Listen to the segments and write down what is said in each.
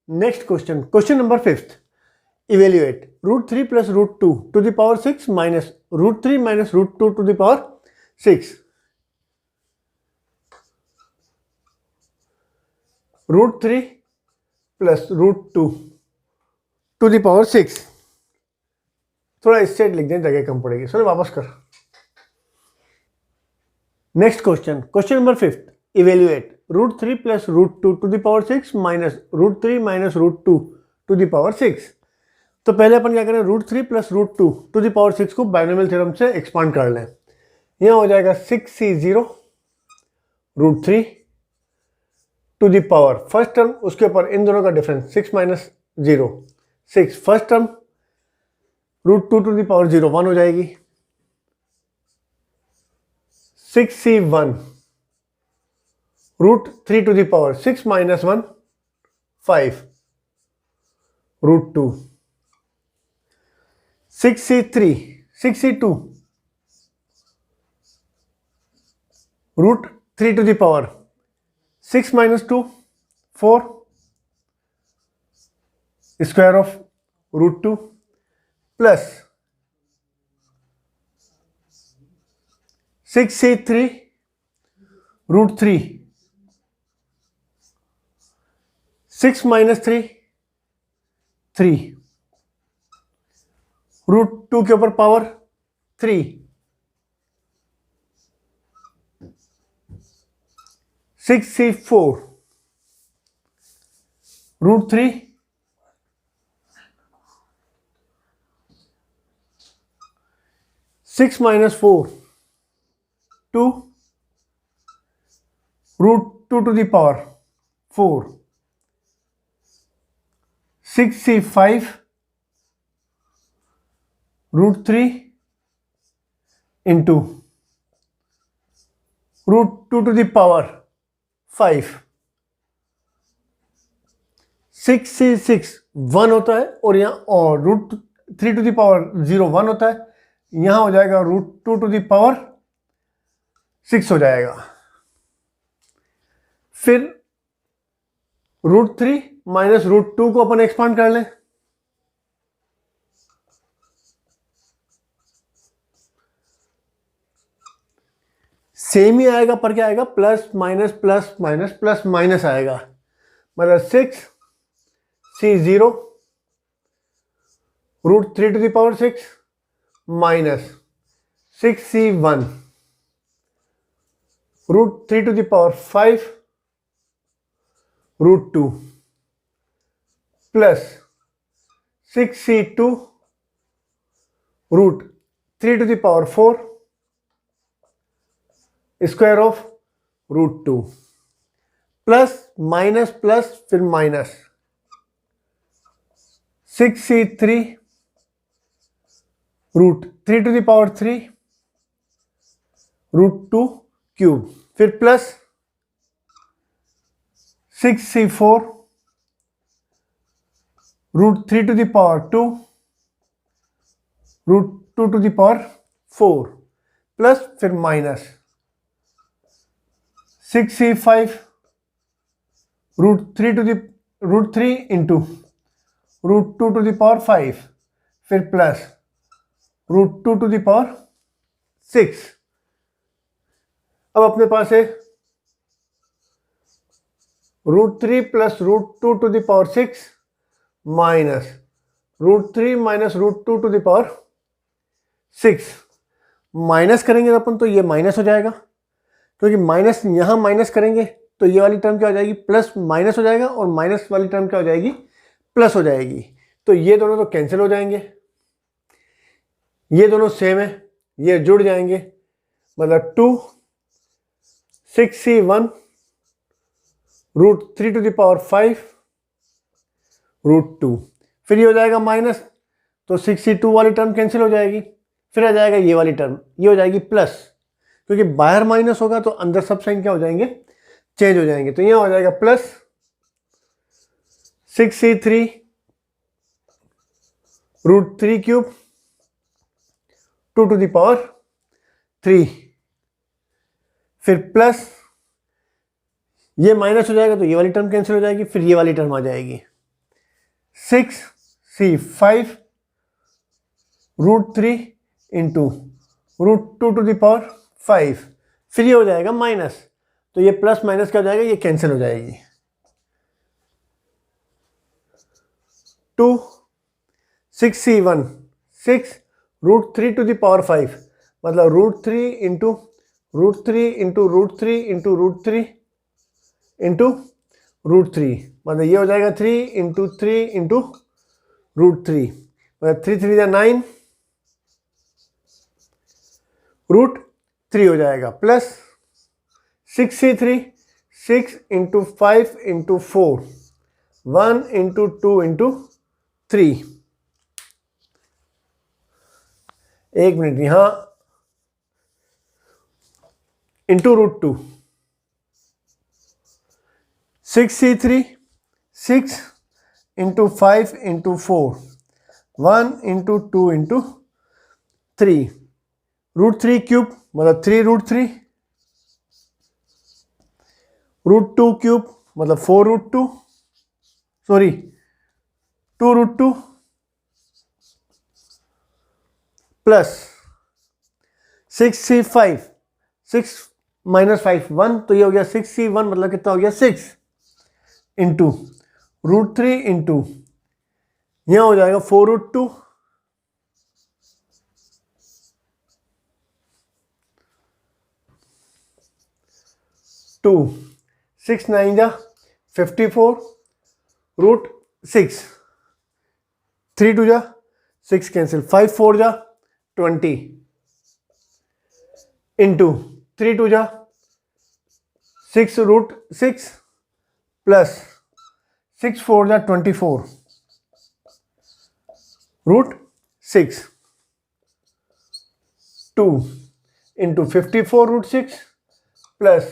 Next question, question number 5th, evaluate √3 plus √2 to the power 6 minus √3 minus √2 to the power 6. √3 plus √2 to the power 6. थोड़ा straight लिख दें, जगह कम पड़ेगी. चलो वापस कर. Next question, question number 5th, evaluate √3 plus √2 to the power 6 minus √3 minus √2 to the power 6. तो पहले अपन क्या करें, √3 प्लस √2 टू द पावर 6 को बाइनोमियल थ्योरम से एक्सपांड कर लें. यहाँ हो जाएगा 6c0 √3 to the power first term, उसके ऊपर इन दोनों का difference 6 minus 0 6 first term, √2 to the power 0 1 हो जाएगी. 6c1 √3 to the power 6 minus 1 5 √2. 6c2 √3 to the power 6 minus 2 4 square of √2 plus 6c3 √3 6 minus 3 3 √2 के ऊपर power 3 6c4 √3 6 minus 4 2 √2 to the power 4 6c5 √3 into √2 to the power 5. 6c6 1 होता है और यहाँ और √3 to the power 0 1 होता है. यहाँ हो जाएगा √2 टू द पावर 6 हो जाएगा. फिर √3 माइनस √2 को अपन एक्सपांड कर लें. सेम ही आएगा, पर क्या आएगा, plus minus plus minus plus minus आएगा. मतलब 6c0 √3 to the power 6 minus 6c1 √3 to the power 5 √2 plus 6c2 √3 to the power 4 square of √2 plus minus plus फिर minus 6c3 √3 to the power 3 √2 cube, फिर plus 6c4 √3 to the power 2 √2 to the power 4 plus फिर minus 6c5 √3 into √2 to the power 5 फिर plus √2 to the power 6. अब अपने पास है √3 plus √2 to the power 6 minus √3 minus √2 to the power 6. Minus करेंगे तो अपन, तो ये माइनस हो जाएगा, क्योंकि माइनस यहां माइनस करेंगे तो ये वाली टर्म क्या हो जाएगी, प्लस माइनस हो जाएगा, और माइनस वाली टर्म क्या हो जाएगी, प्लस हो जाएगी. तो ये दोनों तो कैंसिल हो जाएंगे, ये दोनों सेम है, ये जुड़ जाएंगे. मतलब 2 6c1 √3 टू द पावर 5 √2. फिर ये हो जाएगा माइनस, तो 6c2 वाली टर्म कैंसिल हो जाएगी. फिर आ जाएगा ये वाली टर्म, ये हो जाएगी प्लस, क्योंकि बाहर माइनस होगा तो अंदर सब साइन क्या हो जाएंगे, चेंज हो जाएंगे. तो यहां हो जाएगा plus 6c3 √3 cube 2 to the power 3, फिर प्लस ये माइनस हो जाएगा तो ये वाली टर्म कैंसिल हो जाएगी, फिर ये वाली टर्म आ जाएगी. 6c5 √3 into √2 to the power 5, फिर ये हो जाएगा माइनस, तो ये प्लस माइनस क्या हो जाएगा, ये कैंसिल हो जाएगी। 2 6c1 6 √3 टू द पावर 5, मतलब √3 इंटू √3 इंटू √3 इंटू √3 इंटू √3, मतलब ये हो जाएगा 3 इंटू 3 इंटू √3, मतलब 3 3 9 √3 हो जाएगा, plus 6c3 6 into 5 into 4 1 into 2 into 3। एक मिनट, यहां into √2, 6c3 6 into 5 into 4 1 into 2 into 3, √3 cube मतलब 3 √3, √2 क्यूब मतलब 4 √2, सॉरी 2 √2 प्लस 6c5 6 माइनस 5 1, तो ये हो गया 6c1 मतलब कितना हो गया 6 इंटू √3 इंटू यहां हो जाएगा 4 √2 2 6 9 जा 54 √6 3 2 जा 6 कैंसिल 5 4 जा 20 इंटू 3 2 जा 6 √6 प्लस 6 4 जा 24 √6 2 इंटू 54 √6 प्लस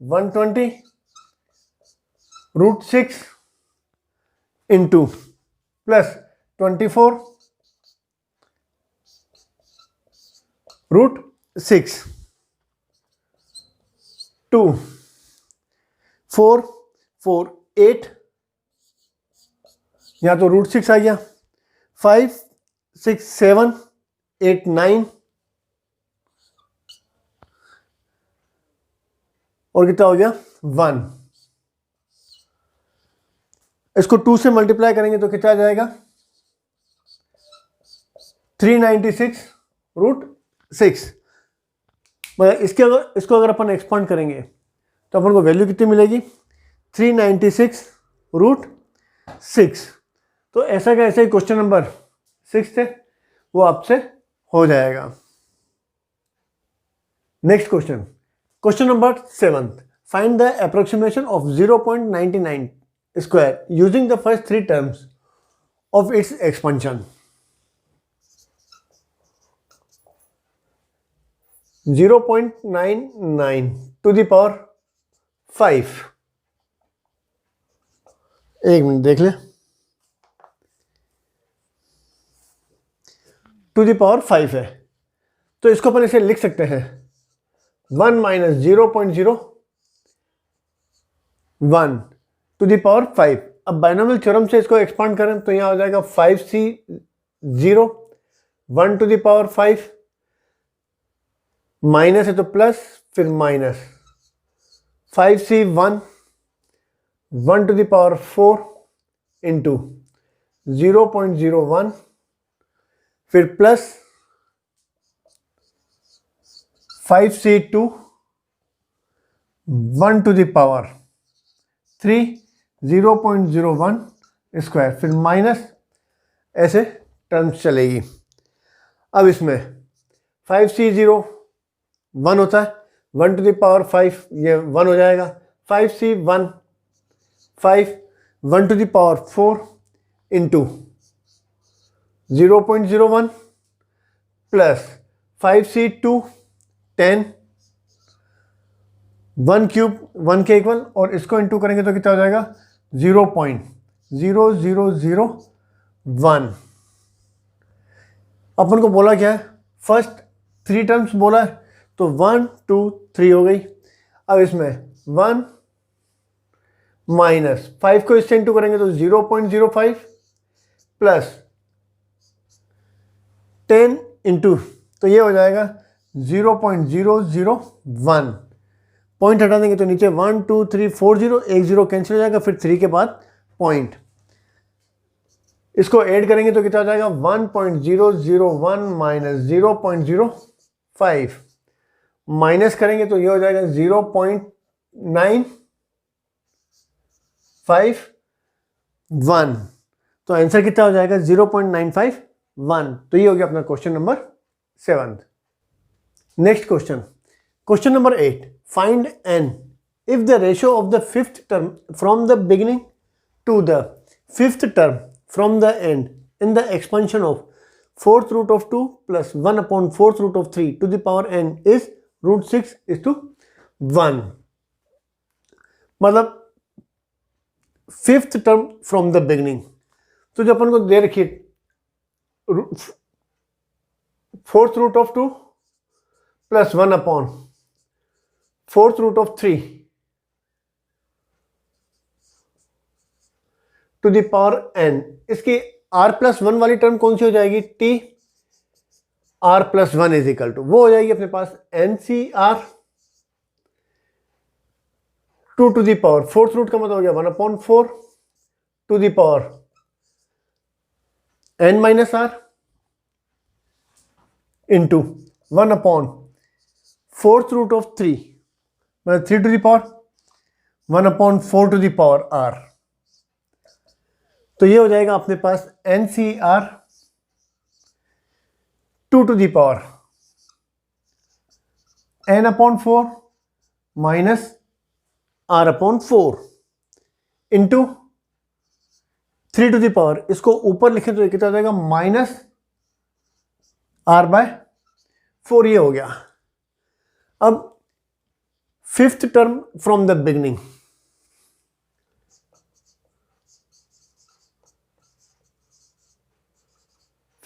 120 √6 इंटू प्लस 24 √6 2 4 4 8, यहां तो √6 आ गया, 5 6 7 8 9 और कितना हो गया 1। इसको 2 से मल्टीप्लाई करेंगे तो कितना आ जाएगा 396 √6, मतलब इसको अगर अपन एक्सपांड करेंगे तो अपन को वैल्यू कितनी मिलेगी 396 √6। तो ऐसा का ऐसा ही क्वेश्चन नंबर 6 है वो आपसे हो जाएगा। Next question, question number 7, find the approximation of 0.99 square using the first 3 terms of its expansion. 0.99 to the power 5, एक मिनट देख ले, टू द पावर 5 है तो इसको अपन ऐसे लिख सकते हैं 1 माइनस 0.01 टू द पावर 5। अब बाइनोमियल थ्योरम से इसको एक्सपांड करें तो यहां हो जाएगा 5c0 1 to the power 5, minus है तो प्लस फिर minus 5c1 1 to the power 4 into 0.01 फिर plus 5c2 1 to the power 3 0.01 square फिर माइनस, ऐसे टर्म्स चलेगी। अब इसमें 5c0 1 होता है, 1 टू द पावर 5 ये 1 हो जाएगा, 5c1 5 1 to the power 4 into 0.01 plus 5c2 10 1 cube 1 के इक्वल, और इसको इंटू करेंगे तो कितना हो जाएगा 0.0001। अपन को बोला क्या है, फर्स्ट 3 टर्म्स बोला है तो 1 2 3 हो गई। अब इसमें 1 माइनस 5 को इससे इंटू करेंगे तो 0.05 प्लस 10 इंटू, तो ये हो जाएगा 0.001, पॉइंट हटा देंगे तो नीचे 1 2 3 4 0, एक 0 कैंसिल हो जाएगा, फिर 3 के बाद पॉइंट, इसको ऐड करेंगे तो कितना हो जाएगा 1.001 माइनस 0.05, माइनस करेंगे तो ये हो जाएगा 0.951, तो आंसर कितना हो जाएगा 0.951। तो ये हो गया अपना question number 7। Next question, question number 8, find n if the ratio of the fifth term from the beginning to the fifth term from the end in the expansion of fourth root of 2 plus 1 upon fourth root of 3 to the power n is root 6 is to 1। मतलब fifth term from the beginning, तो जो अपन को दे रखी है fourth root of 2 plus 1 upon fourth root of 3 to the power n, इसकी r plus 1 वाली टर्म कौन सी हो जाएगी, t r plus 1 is equal to, वो हो जाएगी अपने पास NCR 2 to the power, fourth root का मतलब हो गया 1 upon 4 to the power n minus r into 1 upon fourth root of 3 मतलब 3 to the power 1 upon 4 to the power r, तो ये हो जाएगा अपने पास NCR 2 to the power n upon 4 minus r upon 4 into 3 to the power, इसको ऊपर लिखें तो कितना हो जाएगा माइनस r बाय 4, ये हो गया। अब fifth term from the beginning,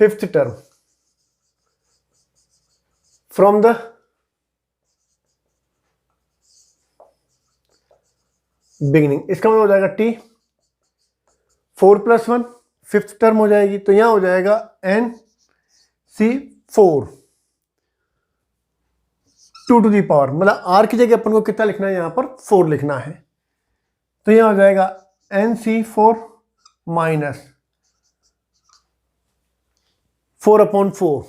fifth term from the beginning, इसका मतलब हो जाएगा t 4 प्लस 1, फिफ्थ टर्म हो जाएगी, तो यहां हो जाएगा NC4 2 टू दी पावर, मतलब r की जगह अपन को कितना लिखना है, यहां पर 4 लिखना है, तो यहां हो जाएगा NC4 minus 4 upon 4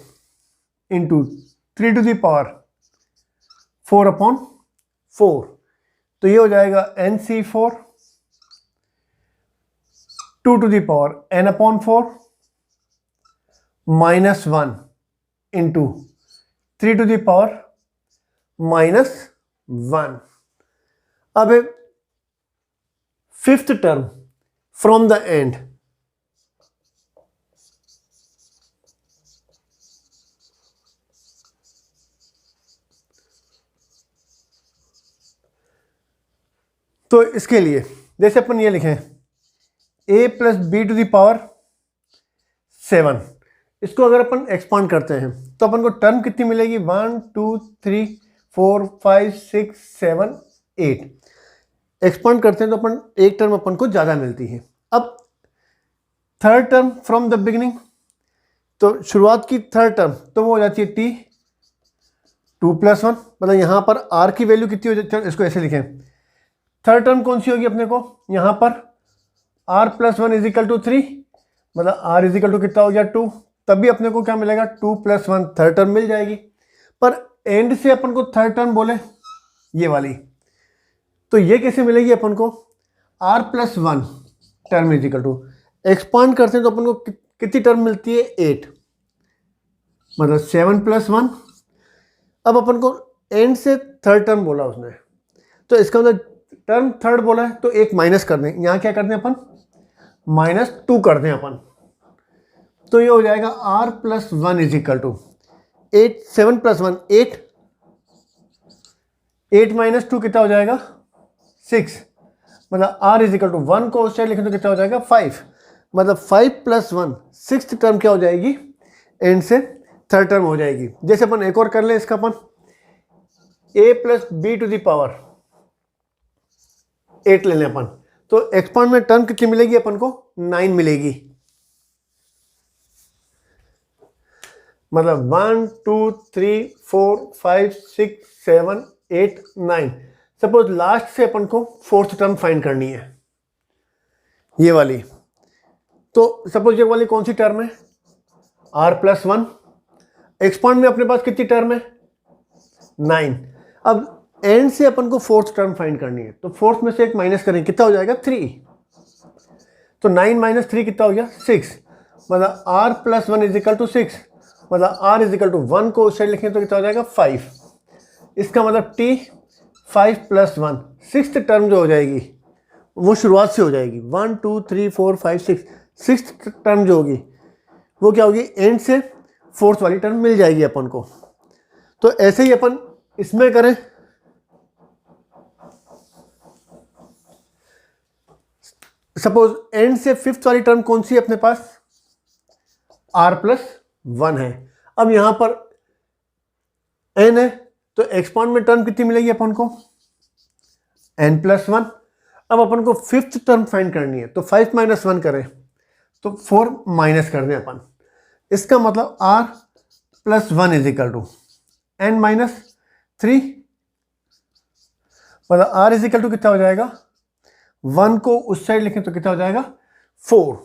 into 3 to the power 4 upon 4, तो ये हो जाएगा NC4 2 to the power n upon 4 minus 1 into 3 to the power minus 1। अब fifth term from the end, तो इसके लिए जैसे अपन ये लिखें a plus b to the power 7, इसको अगर अपन एक्सपांड करते हैं तो अपन को टर्म कितनी मिलेगी 1 2 3 4 5 6 7 8, एक्सपांड करते हैं तो अपन एक टर्म अपन को ज़्यादा मिलती है। अब third term from the beginning, तो शुरुआत की थर्ड टर्म तो वो हो जाती है t 2 प्लस 1, मतलब यहाँ पर r की वैल्यू कितनी हो जाती है, इसको ऐसे लिखें, थर्ड टर्म कौन सी होगी अपने को, यहाँ पर r plus 1 is equal to 3, मतलब r इज इक्वल टू कितना हो गया 2, तभी अपने को क्या मिलेगा 2 प्लस 1 थर्ड टर्म मिल जाएगी। पर एंड से अपन को थर्ड टर्म बोले ये वाली, तो ये कैसे मिलेगी अपन को, r plus 1 term is equal to, expand करते हैं तो अपन को कितनी टर्म मिलती है 8, मतलब 7 प्लस 1। अब अपन को एंड से थर्ड टर्म बोला उसने, तो इसका मतलब टर्म थर्ड बोला है तो एक माइनस कर दें, यहाँ क्या करते हैं अपन -2 कर दें अपन, तो ये हो जाएगा r plus 1 is equal to 8, 7 plus 1 8, 8 minus 2 कितना हो जाएगा 6, मतलब r इज इक्वल टू 1 को उस साइड लिखें तो कितना हो जाएगा 5, मतलब 5 प्लस 1 सिक्स्थ टर्म क्या हो जाएगी, एंड से थर्ड टर्म हो जाएगी। जैसे अपन एक और कर लें इसका, अपन a plus b to the power 8 ले लें अपन, तो एक्सपांड में टर्म कितनी मिलेगी अपन को 9 मिलेगी, मतलब 1 2 3 4 5 6 7 8 9। सपोज लास्ट से अपन को फोर्थ टर्म फाइंड करनी है, ये वाली। तो सपोज ये वाली कौन सी टर्म है, r+1। एक्सपांड में अपने पास कितनी टर्म है, 9। अब एंड से अपन को फोर्थ टर्म फाइंड करनी है, तो फोर्थ में से एक माइनस करें, कितना हो जाएगा, 3। तो 9 - 3 कितना हो गया, 6। मतलब r+1 = 6। मतलब r = 1 को उस साइड लिखें तो कितना हो जाएगा, 5। इसका मतलब t 5 + 1 सिक्स्थ टर्म जो हो जाएगी वो शुरुआत से हो जाएगी। 1 2 3 4 5 6 सिक्स्थ टर्म जो होगी वो क्या होगी, एंड से फोर्थ वाली टर्म मिल जाएगी अपन को। तो ऐसे ही अपन इसमें करें। सपोज एंड से फिफ्थ वाली टर्म कौन सी है अपने पास, r+1 है। अब यहां पर n है तो एक्सपांड में टर्म कितनी मिलेगी अपन को, n+1। अब अपन को फिफ्थ टर्म फाइंड करनी है, तो 5 - 1 करें तो 4 माइनस कर दें अपन। इसका मतलब r+1 = n-3। मतलब r = कितना हो जाएगा, 1 को उस साइड लिखें तो कितना हो जाएगा, 4।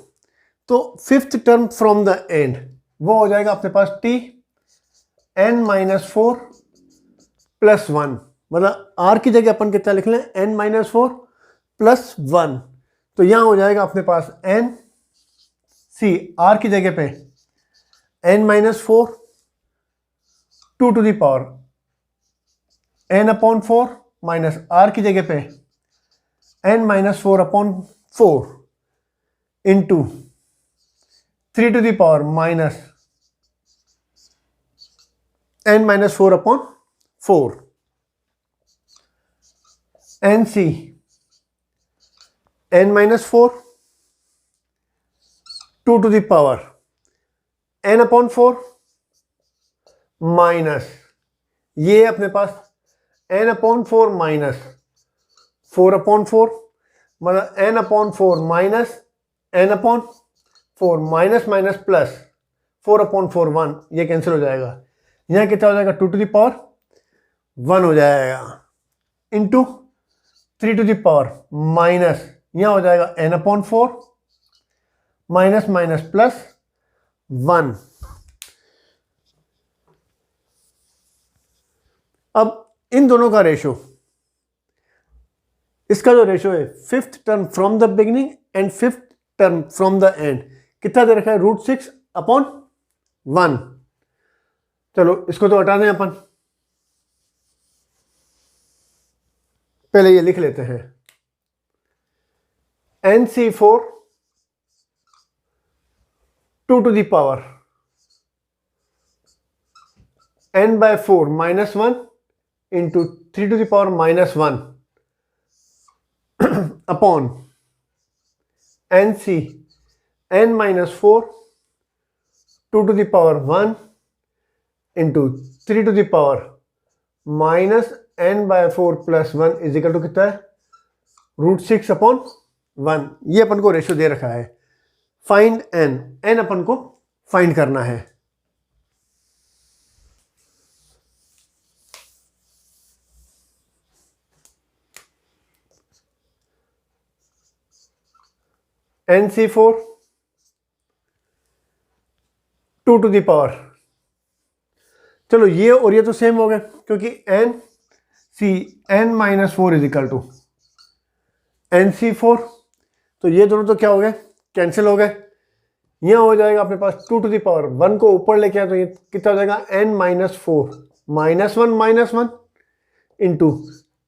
तो fifth term from the and वो हो जाएगा अपने पास t n-4 + 1। मतलब r की जगह अपन कितना लिख लें, n-4 + 1। तो यहां हो जाएगा अपने पास r की जगह पे n-4 2 to the power n/4 minus r की जगह पे n-4/4 into 3 to the power minus n-4/4 nc n-4 2 to the power n/4 minus ये अपने पास n/4 माइनस 4/4। मतलब n/4 minus n/4 minus minus plus 4/4 1, ये कैंसिल हो जाएगा। यहाँ कितना हो जाएगा, 2 to the power 1 हो जाएगा into 3 to the power minus यहाँ हो जाएगा n/4 माइनस माइनस प्लस 1। अब इन दोनों का रेशो, इसका जो रेशो है fifth term from the beginning and fifth term from the and, कितना दे रखा है, √6/1। चलो इसको तो हटा दें अपन, पहले ये लिख लेते हैं nc4 2 to the power n/4 -1 into 3 to the power -1 upon nc n-4 2 to the power 1 into 3 to the power -n/4 + 1 is equal to कितना है, √6/1। ये अपन को रेशो दे रखा है। फाइंड n अपन को फाइंड करना है। nc4 2 to the power, चलो ये और ये तो सेम हो गए क्योंकि n-4 इजिकल टू nc4, तो ये दोनों तो क्या हो गए, कैंसिल हो गए। यहाँ हो जाएगा अपने पास 2 to the power 1 को ऊपर लेके आए तो ये कितना हो जाएगा, n-4 -1 into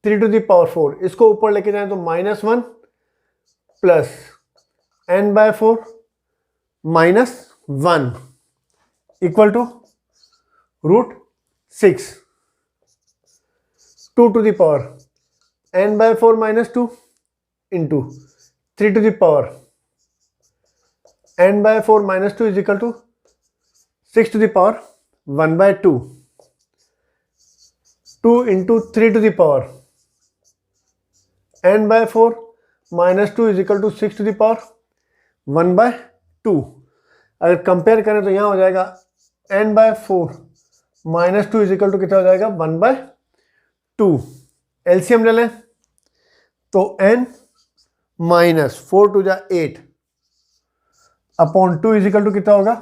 3 to the power 4, इसको ऊपर लेके जाए तो -1 plus n/4 -1 equal to √6 2 to the power n/4 -2 into 3 to the power n/4 -2 is equal to 6 to the power 1/2 2 into 3 to the power n/4 -2 is equal to 6 to the power 1/2। अगर compare करें तो यहाँ हो जाएगा n/4 minus 2 is equal to कितना हो जाएगा 1/2। LCM ले लें तो n माइनस 4 टू जा 8 अपॉन 2 इज इक्वल टू कितना होगा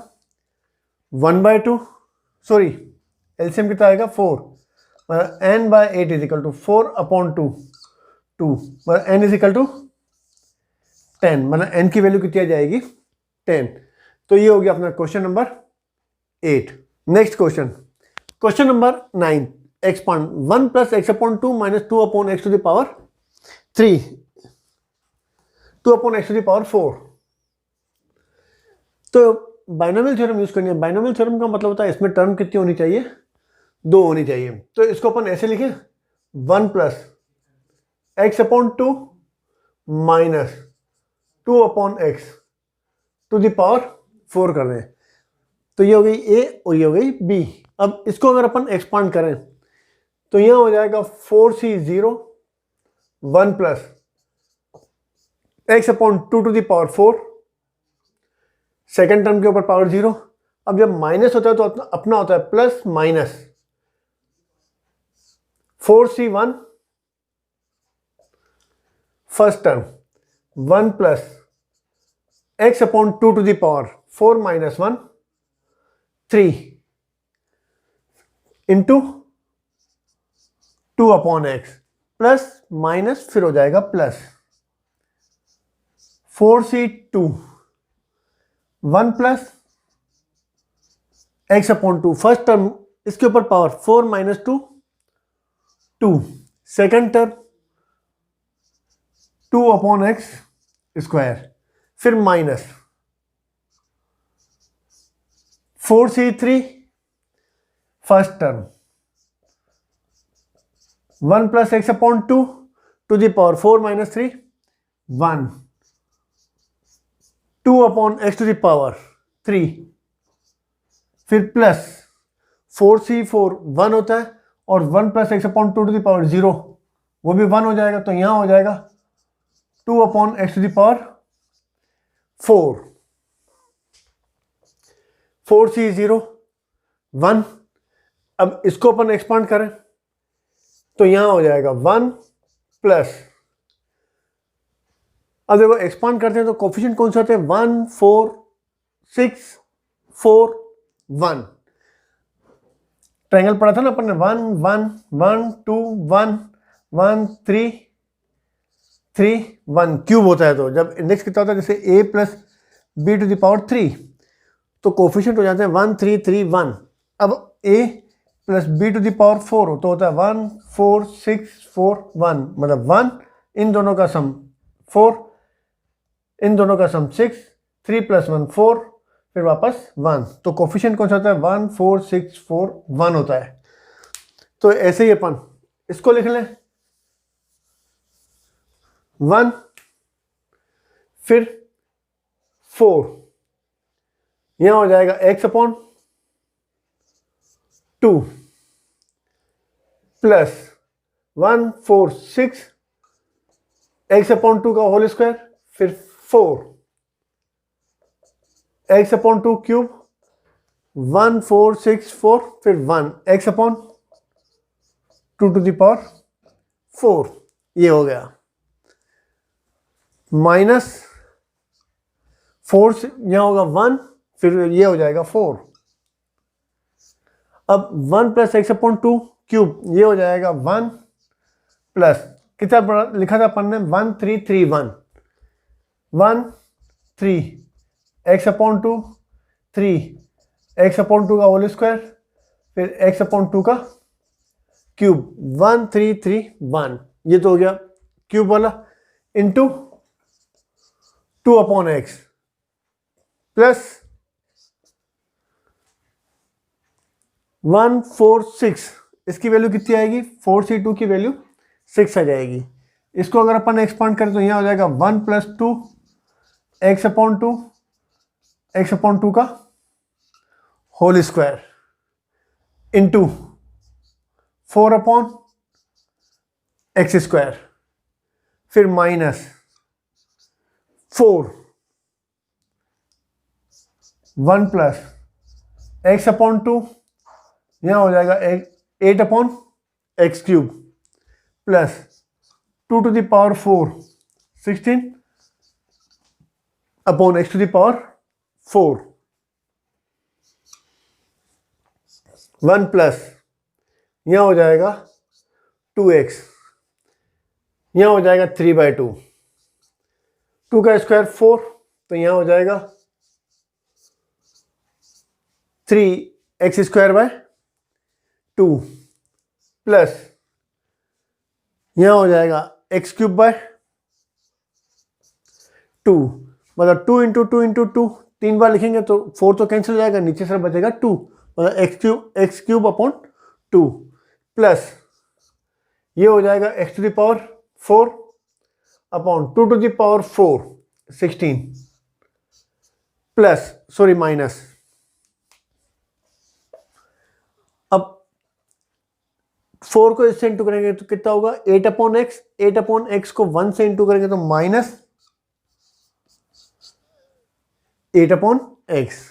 1/2। सॉरी एलसीएम कितना आएगा 4, मतलब n/8 is equal to 4 upon 2 मतलब n इज इक्वल टू 10, मतलब n की वैल्यू कितनी आ जाएगी 10। तो ये हो गया अपना question number 8। Next question number 9, expand 1 plus x upon 2 minus 2 upon x to the power 3 2 upon x to the power 4। तो बाइनोमियल थ्योरम यूज करनी है। बाइनोमियल थ्योरम का मतलब होता है इसमें टर्म कितनी होनी चाहिए, 2 होनी चाहिए। तो इसको अपन ऐसे लिखें 1 plus x upon 2 minus 2 upon x to the power 4 कर दें। तो ये हो गई ए और ये हो गई बी। अब इसको अगर अपन एक्सपांड करें तो यहां हो जाएगा 4c0 1 plus x upon 2 to the power 4, second term के ऊपर पावर 0। अब जब माइनस होता है तो अपना होता है plus minus 4c1 first term 1 plus x upon 2 to the power 4 minus 1 3 into 2 upon x plus minus फिर हो जाएगा plus 4c2 1 plus x upon 2 first term इसके ऊपर power 4 minus 2 2 second term 2 upon x square फिर minus 4c3 first term 1 plus x upon 2 to the power 4 minus 3 1 2 upon x to the power 3 फिर plus 4c4 1 होता है और 1 plus x upon 2 to the power 0 वो भी 1 हो जाएगा। तो यहां हो जाएगा 2 upon x to the power 4 4c0 1। अब इसको अपन एक्सपांड करें तो यहां हो जाएगा 1 प्लस, अब देखो एक्सपांड करते हैं तो कोफिशिएंट कौन से होते हैं 1 4 6 4 1। ट्रायंगल पढ़ा था ना अपन ने 1 1 1 2 1 1 3 3 1 क्यूब होता है। तो जब इंडेक्स कितना होता है जैसे a plus b to the power 3 तो कोफिशिएंट हो जाते हैं 1 3 3 1। अब a plus b to the power 4 तो होता है 1 4 6 4 1, मतलब 1 इन दोनों का सम 4 इन दोनों का सम 6 3 प्लस 1 4 फिर वापस 1। तो कोफिशिएंट कौन सा होता है 1 4 6 4 1 होता है। तो ऐसे ही अपन इसको लिख लें 1 फिर 4 यहां हो जाएगा x upon 2 plus 1 4 6 x upon 2 का होल स्क्वायर फिर 4 x अपॉन 2 क्यूब 1 4 6 4 फिर 1 x upon 2 to the power 4। ये हो गया माइनस 4 यहां होगा 1 फिर ये हो जाएगा 4। अब 1 प्लस एक्स अपॉन 2 क्यूब ये हो जाएगा 1 प्लस कितना लिखा था अपन ने 1 3 3 1 1 3 एक्स अपॉन 2 3 एक्स अपॉन 2 का होल स्क्वायर फिर एक्स अपॉन 2 का क्यूब 1 3 3 1। ये तो हो गया क्यूब वाला इंटू 2 अपॉन एक्स प्लस 1 4 6 इसकी वैल्यू कितनी आएगी 4c2 की वैल्यू 6 आ जाएगी। इसको अगर अपन एक्सपांड करें तो यहां हो जाएगा 1 plus 2 x upon 2 x upon 2 का whole square into 4 upon x square फिर माइनस 4 1 प्लस एक्स अपॉन 2, यहाँ हो जाएगा 8 upon x cube plus 2 to the power 4 16 upon x to the power 4 1 plus यहाँ हो जाएगा 2x, यहाँ हो जाएगा 3/2, 2 का स्क्वायर 4, तो यहाँ हो जाएगा 3x स्क्वायर बाय 2 प्लस यहाँ हो जाएगा x क्यूब बाय 2, मतलब 2 इंटू 2 इंटू 2, 3 बार लिखेंगे तो 4 तो कैंसिल हो जाएगा, नीचे से बचेगा 2, मतलब एक्स क्यूब अपॉन 2 प्लस ये हो जाएगा x to the power 4 upon 2 to the power 4 16 plus sorry minus, अब 4 को इससे इंटू करेंगे तो कितना होगा 8 अपॉन एक्स, 8 अपॉन एक्स को 1 से इंटू करेंगे तो minus 8 upon x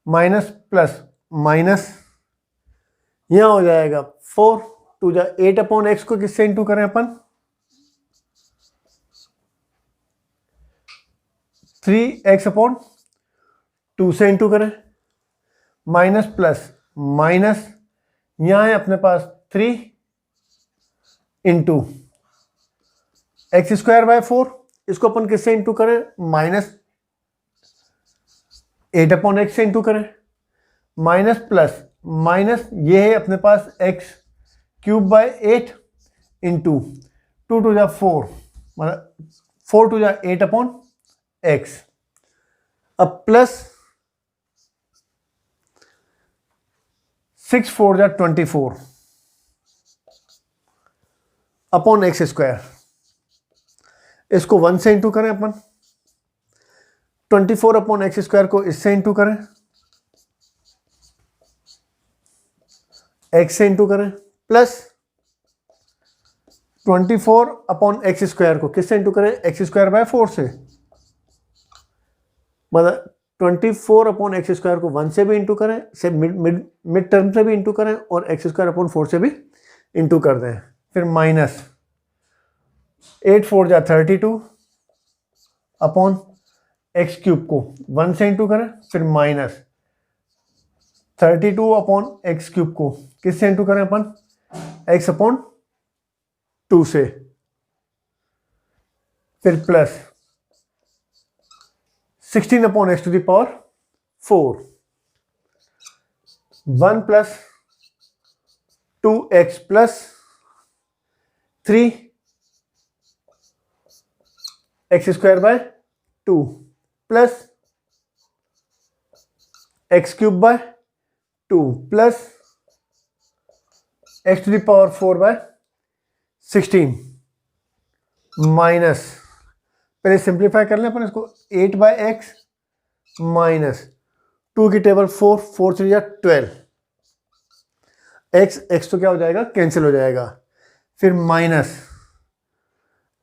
minus plus minus, यहां हो जाएगा 4 टू जा 8 अपॉन एक्स को किससे इंटू करें अपन 3x अपॉन 2 से इंटू करें माइनस प्लस माइनस, यहां है अपने पास 3 इंटू एक्स स्क्वायर बाय 4, इसको अपन किससे इंटू करें माइनस 8 अपॉन एक्स से इंटू करें माइनस प्लस माइनस, ये है अपने पास एक्स क्यूब बाय 8 इंटू 2 टू जा 4, मतलब 4 टू जा 8 अपॉन एक्स, अब प्लस 6 4 जा 24 अपॉन एक्स स्क्वायर, इसको 1 से इंटू करें अपन 24 अपॉन एक्स स्क्वायर को इससे इंटू करें, एक्स से इंटू करें प्लस 24 अपॉन एक्स स्क्वायर को किससे इंटू करें एक्स स्क्वायर बाय 4 से, मतलब 24 अपॉन एक्स स्क्वायर को 1 से भी इंटू करें, से मिड टर्म से भी इंटू करें और एक्स स्क्वायर अपॉन 4 से भी इंटू कर दें, फिर माइनस 8 4 जा 32 अपॉन एक्स क्यूब को 1 से इंटू करें, फिर माइनस 32 अपॉन एक्स क्यूब को किससे इंटू करें अपन एक्स अपॉन 2 से, फिर plus 16 upon x to the power 4 1 plus 2x plus 3 x square by 2 plus x cube by 2 plus x to the power 4 by 16 minus, पहले simplify कर लें अपन इसको 8 bye x minus 2 की टेबल 4 4 3 या 12, x x तो क्या हो जाएगा कैंसिल हो जाएगा, फिर माइनस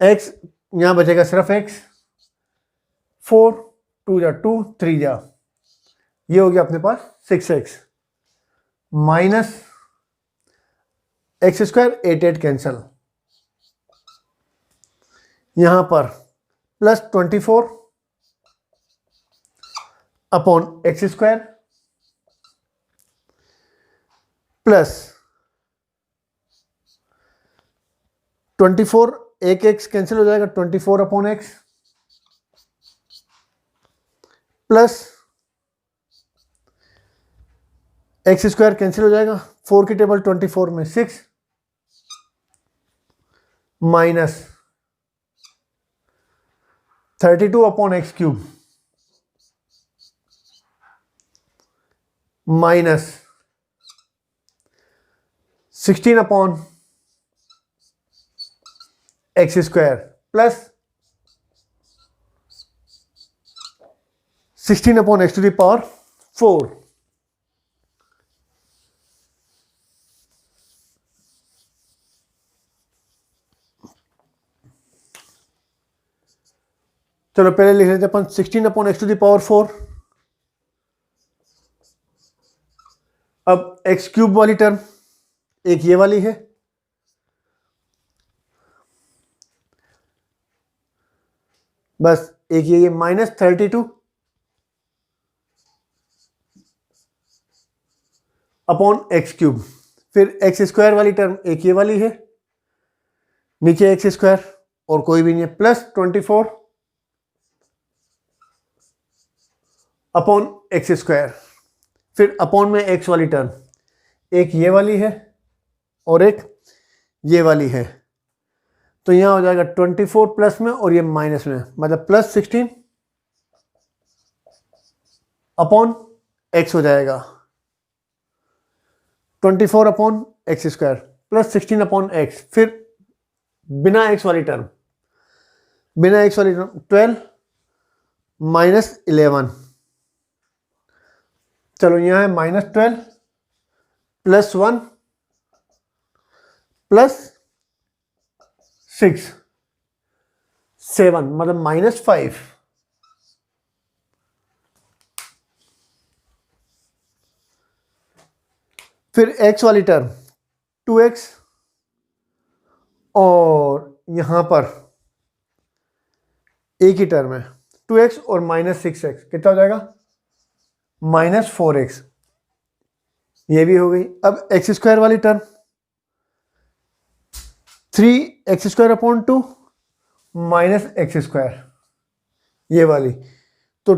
एक्स यहां बचेगा सिर्फ एक्स 4 2 जा 2 3 जा, ये हो गया अपने पास 6x minus x square 8 cancel, यहां पर plus 24 upon x square plus 24 एक एक्स कैंसिल हो जाएगा 24 upon x plus x square cancel हो जाएगा 4 की टेबल 24 में 6 minus 32 upon x cube minus 16 upon x square plus 16 upon x to the power 4, चलो पहले लिख लेते हैं अपन 16 upon x to the power 4 अब एक्स क्यूब वाली टर्म एक ये वाली है, बस एक ये -32 अपॉन एक्स क्यूब। फिर एक्स स्क्वायर वाली टर्म एक ये वाली है, नीचे एक्स स्क्वायर और कोई भी नहीं है, +24 अपॉन एक्स स्क्वायर। फिर अपॉन में एक्स वाली टर्म एक ये वाली है और एक ये वाली है, तो यहां हो जाएगा 24 प्लस में और ये माइनस में, मतलब +16 अपॉन एक्स हो जाएगा, 24 upon x square +16 upon x. फिर बिना एक्स वाली टर्म 12 -11, चलो यहाँ है -12 +1 +6 7, मतलब -5। फिर x वाली टर्म 2x और यहां पर एक ही टर्म है 2x और -6x, कितना हो जाएगा -4x, ये भी हो गई। अब एक्स स्क्वायर वाली टर्म 3x² अपॉन 2 -x², ये वाली, तो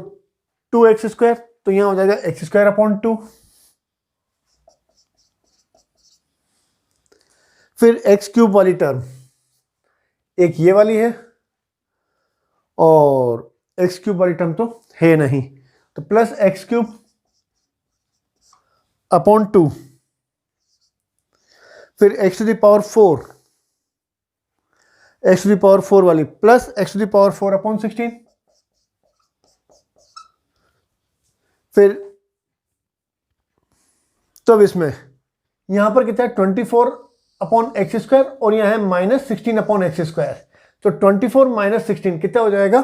2x², तो यहां हो जाएगा x² अपॉन 2। फिर एक्स क्यूब वाली टर्म एक ये वाली है और एक्स क्यूब वाली टर्म तो है नहीं, तो +x³ अपॉन 2। फिर x⁴, x⁴ वाली +x⁴ अपॉन 16। फिर तो अब इसमें यहां पर कितना है 24 अपॉन x² और यहां है -16 अपॉन x², तो 24 -16 कितना हो जाएगा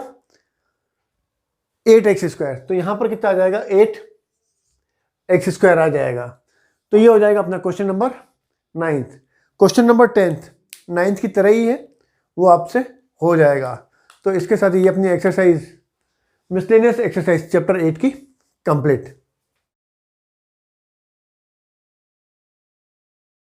8x², तो यहां पर कितना आ जाएगा 8x² आ जाएगा। तो ये हो जाएगा अपना question number 9th। Question number 10th 9th की तरह ही है, वो आपसे हो जाएगा। तो इसके साथ ये अपनी एक्सरसाइज मिसलेनियस एक्सरसाइज चैप्टर 8 की कंप्लीट।